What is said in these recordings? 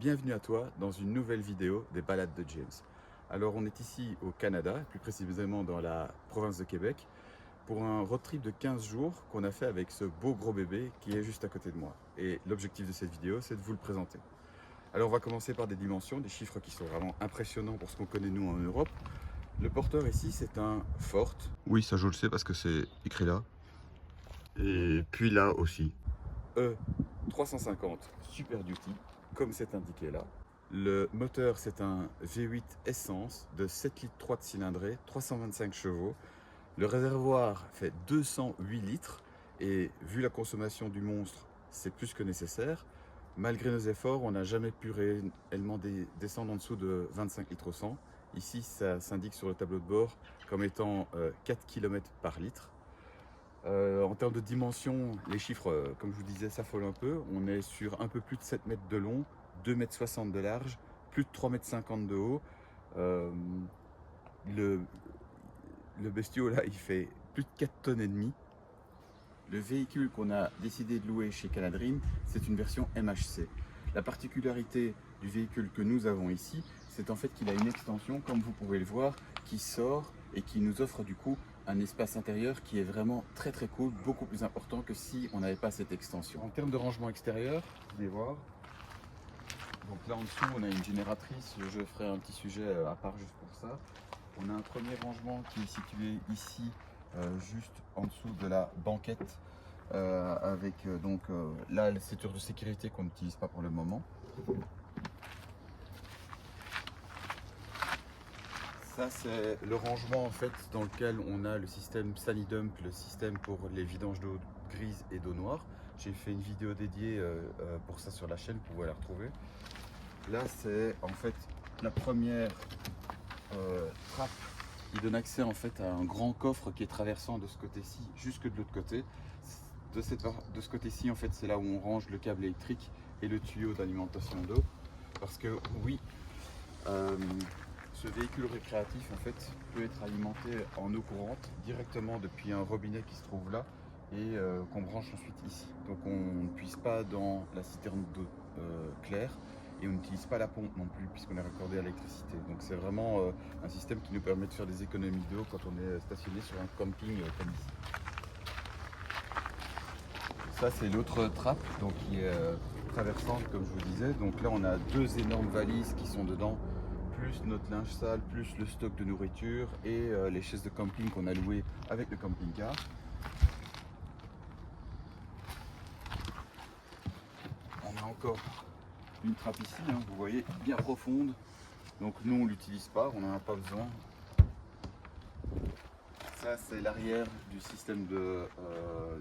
bienvenue à toi dans une nouvelle vidéo des balades de James. Alors on est ici au Canada, plus précisément dans la province de Québec, pour un road trip de 15 jours qu'on a fait avec ce beau gros bébé qui est juste à côté de moi. Et l'objectif de cette vidéo, c'est de vous le présenter. Alors on va commencer par des dimensions, des chiffres qui sont vraiment impressionnants pour ce qu'on connaît nous en Europe. Le porteur ici, c'est un Ford. Oui, ça je le sais parce que c'est écrit là. Et puis là aussi. E350 Super Duty, comme c'est indiqué là. Le moteur, c'est un V8 essence de 7 litres 3 de cylindrée, 325 chevaux. Le réservoir fait 208 litres et vu la consommation du monstre, c'est plus que nécessaire. Malgré nos efforts, on n'a jamais pu réellement descendre en dessous de 25 litres au 100. Ici, ça s'indique sur le tableau de bord comme étant 4 km par litre. En termes de dimension, les chiffres, comme je vous disais, s'affolent un peu. On est sur un peu plus de 7 mètres de long, 2,60 m de large, plus de 3,50 m de haut. Le bestiau là, il fait plus de 4 tonnes et demie. Le véhicule qu'on a décidé de louer chez Canadream, c'est une version MHC. La particularité du véhicule que nous avons ici, c'est en fait qu'il a une extension, comme vous pouvez le voir, qui sort et qui nous offre du coup un espace intérieur qui est vraiment très cool, beaucoup plus important que si on n'avait pas cette extension. En termes de rangement extérieur, vous allez voir, donc là en dessous on a une génératrice, je ferai un petit sujet à part juste pour ça. On a un premier rangement qui est situé ici, juste en dessous de la banquette, avec là la ceinture de sécurité qu'on n'utilise pas pour le moment. Ça c'est le rangement en fait dans lequel on a le système Sanidump, le système pour les vidanges d'eau grise et d'eau noire. J'ai fait une vidéo dédiée pour ça sur la chaîne, vous pouvez la retrouver. Là c'est en fait la première trappe qui donne accès en fait à un grand coffre qui est traversant de ce côté-ci jusque de l'autre côté. De ce côté-ci en fait c'est là où on range le câble électrique et le tuyau d'alimentation d'eau. Parce que oui, ce véhicule récréatif en fait peut être alimenté en eau courante directement depuis un robinet qui se trouve là et qu'on branche ensuite ici. Donc on ne puise pas dans la citerne d'eau claire et on n'utilise pas la pompe non plus puisqu'on est raccordé à l'électricité. Donc c'est vraiment un système qui nous permet de faire des économies d'eau quand on est stationné sur un camping comme ici. Ça c'est l'autre trappe donc, qui est traversante comme je vous disais. Donc là on a deux énormes valises qui sont dedans, plus notre linge sale, plus le stock de nourriture et les chaises de camping qu'on a louées avec le camping-car. On a encore une trappe ici, hein, vous voyez, bien profonde. Donc nous on l'utilise pas, on n'en a pas besoin. Ça c'est l'arrière du système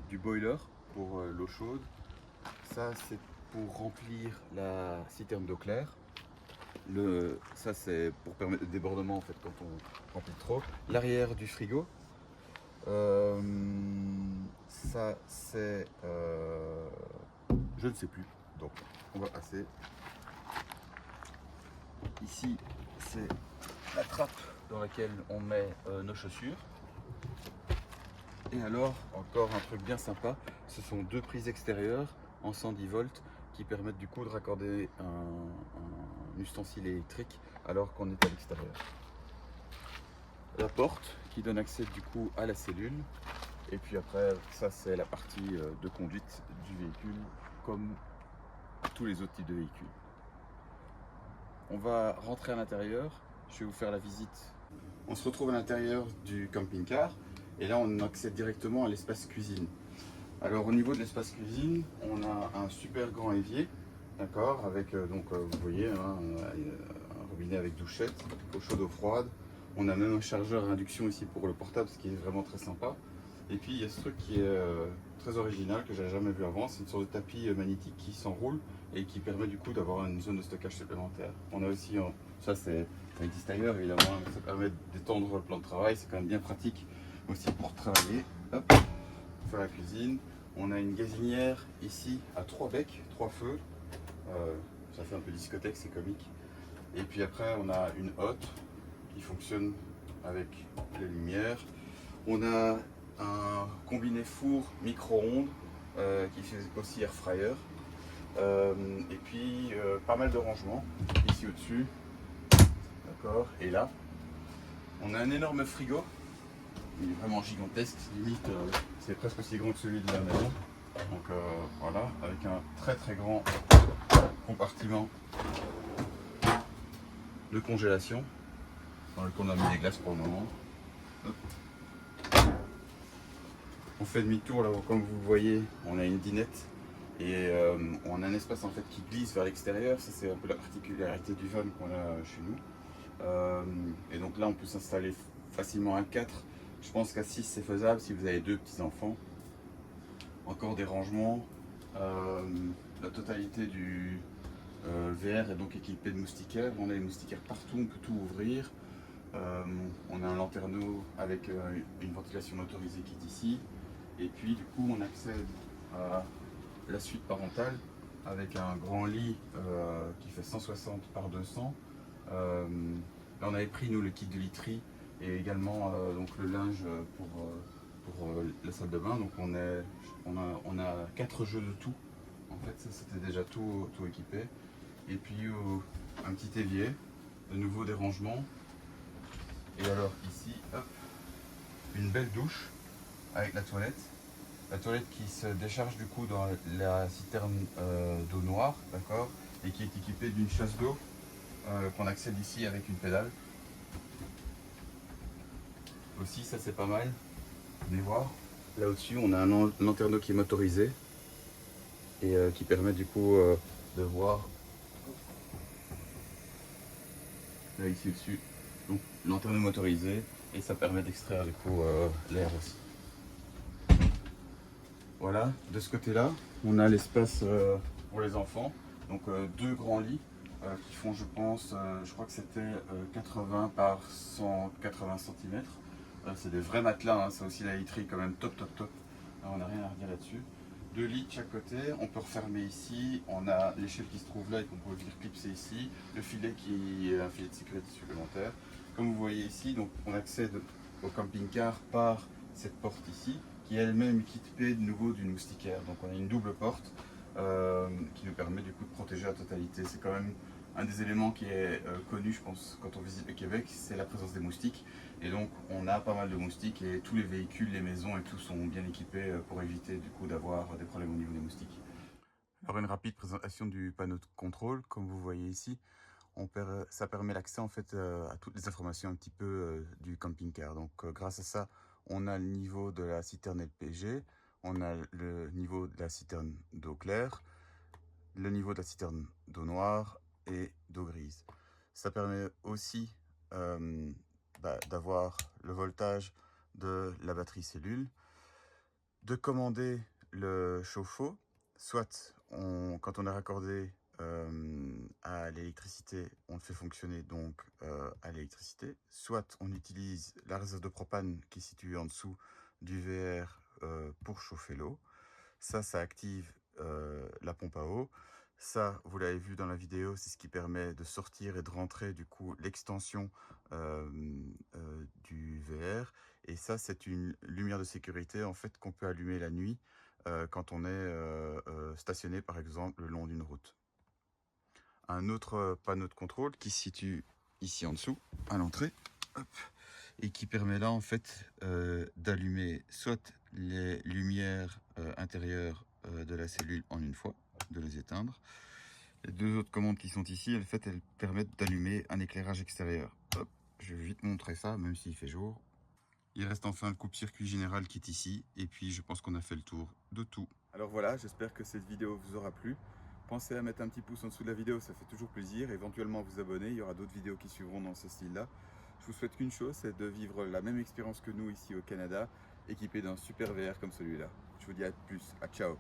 du boiler pour l'eau chaude. Ça c'est pour remplir la citerne d'eau claire. Ça c'est pour permettre le débordement en fait quand on remplit trop. L'arrière du frigo. Ça c'est je ne sais plus. Donc on va passer. Ici c'est la trappe dans laquelle on met nos chaussures. Et alors encore un truc bien sympa, ce sont deux prises extérieures en 110 volts qui permettent du coup de raccorder un ustensile électrique alors qu'on est à l'extérieur. La porte qui donne accès du coup à la cellule et puis après ça c'est la partie de conduite du véhicule comme tous les autres types de véhicules. On va rentrer à l'intérieur, je vais vous faire la visite. On se retrouve à l'intérieur du camping-car et là on accède directement à l'espace cuisine. Alors au niveau de l'espace cuisine, on a un super grand évier, d'accord, avec vous voyez hein, un robinet avec douchette, eau chaude, eau froide. On a même un chargeur à induction ici pour le portable, ce qui est vraiment très sympa. Et puis il y a ce truc qui est très original que j'avais jamais vu avant, c'est une sorte de tapis magnétique qui s'enroule et qui permet du coup d'avoir une zone de stockage supplémentaire. On a aussi, ça existe ailleurs évidemment, ça permet d'étendre le plan de travail, c'est quand même bien pratique aussi pour travailler. Hop, pour faire la cuisine. On a une gazinière ici à 3 becs, 3 feux. Ça fait un peu discothèque, c'est comique. Et puis après, on a une hotte qui fonctionne avec les lumières. On a un combiné four micro-ondes qui fait aussi air fryer. Et puis pas mal de rangements ici au-dessus. D'accord. Et là, on a un énorme frigo. Il est vraiment gigantesque, limite c'est presque aussi grand que celui de la maison. Donc voilà, avec un très très grand compartiment de congélation dans lequel on a mis des glaces pour le moment. Hop. On fait demi-tour là, comme vous le voyez, on a une dinette et on a un espace en fait qui glisse vers l'extérieur. Ça c'est un peu la particularité du van qu'on a chez nous. Et donc là on peut s'installer facilement à 4. Je pense qu'à 6 c'est faisable si vous avez 2 petits enfants. Encore des rangements. La totalité du VR est donc équipée de moustiquaires. On a les moustiquaires partout, on peut tout ouvrir. On a un lanterneau avec une ventilation motorisée qui est ici. Et puis du coup on accède à la suite parentale avec un grand lit qui fait 160 par 200. Là on avait pris nous le kit de literie et également donc le linge pour la salle de bain. Donc on a 4 jeux de tout. En fait ça c'était déjà tout équipé. Et puis un petit évier, de nouveau des rangements. Et alors ici, hop, une belle douche avec la toilette. La toilette qui se décharge du coup dans la citerne d'eau noire, d'accord, et qui est équipée d'une chasse d'eau qu'on accède ici avec une pédale. Aussi, ça c'est pas mal. Venez voir. Là au-dessus, on a un lanterneau qui est motorisé et qui permet du coup de voir. Là ici au-dessus, donc lanterneau motorisé et ça permet d'extraire du coup l'air aussi. Voilà, de ce côté-là, on a l'espace pour les enfants. Donc 2 grands lits qui font, je pense, je crois que c'était 80 par 180 cm. C'est des vrais matelas, hein. C'est aussi la literie quand même top. Alors, on n'a rien à redire là-dessus. 2 lits de chaque côté, on peut refermer ici. On a l'échelle qui se trouve là et qu'on peut venir clipser ici. Le filet qui est un filet de sécurité supplémentaire. Comme vous voyez ici, donc on accède au camping-car par cette porte ici, qui est elle-même équipée de nouveau d'une moustiquaire. Donc on a une double porte qui nous permet du coup de protéger la totalité. C'est quand même un des éléments qui est connu, je pense, quand on visite le Québec, c'est la présence des moustiques. Et donc on a pas mal de moustiques et tous les véhicules, les maisons et tout sont bien équipés pour éviter du coup d'avoir des problèmes au niveau des moustiques. Alors une rapide présentation du panneau de contrôle, comme vous voyez ici. Ça permet l'accès en fait à toutes les informations un petit peu du camping-car. Donc grâce à ça, on a le niveau de la citerne LPG, on a le niveau de la citerne d'eau claire, le niveau de la citerne d'eau noire et d'eau grise. Ça permet aussi d'avoir le voltage de la batterie cellule, de commander le chauffe-eau, soit quand on est raccordé à l'électricité, on le fait fonctionner donc à l'électricité, soit on utilise la réserve de propane qui est située en dessous du VR pour chauffer l'eau. Ça active la pompe à eau. Ça, vous l'avez vu dans la vidéo, c'est ce qui permet de sortir et de rentrer du coup l'extension du VR. Et ça, c'est une lumière de sécurité en fait qu'on peut allumer la nuit quand on est stationné par exemple le long d'une route. Un autre panneau de contrôle qui se situe ici en dessous, à l'entrée, et qui permet là en fait d'allumer soit les lumières intérieures de la cellule en une fois, de les éteindre. Les 2 autres commandes qui sont ici, en fait, elles permettent d'allumer un éclairage extérieur. Hop, je vais vite montrer ça, même s'il fait jour. Il reste enfin le coupe-circuit général qui est ici, et puis je pense qu'on a fait le tour de tout. Alors voilà, j'espère que cette vidéo vous aura plu. Pensez à mettre un petit pouce en dessous de la vidéo, ça fait toujours plaisir. Éventuellement vous abonner, il y aura d'autres vidéos qui suivront dans ce style-là. Je vous souhaite qu'une chose, c'est de vivre la même expérience que nous ici au Canada, équipé d'un super VR comme celui-là. Je vous dis à plus, à ciao.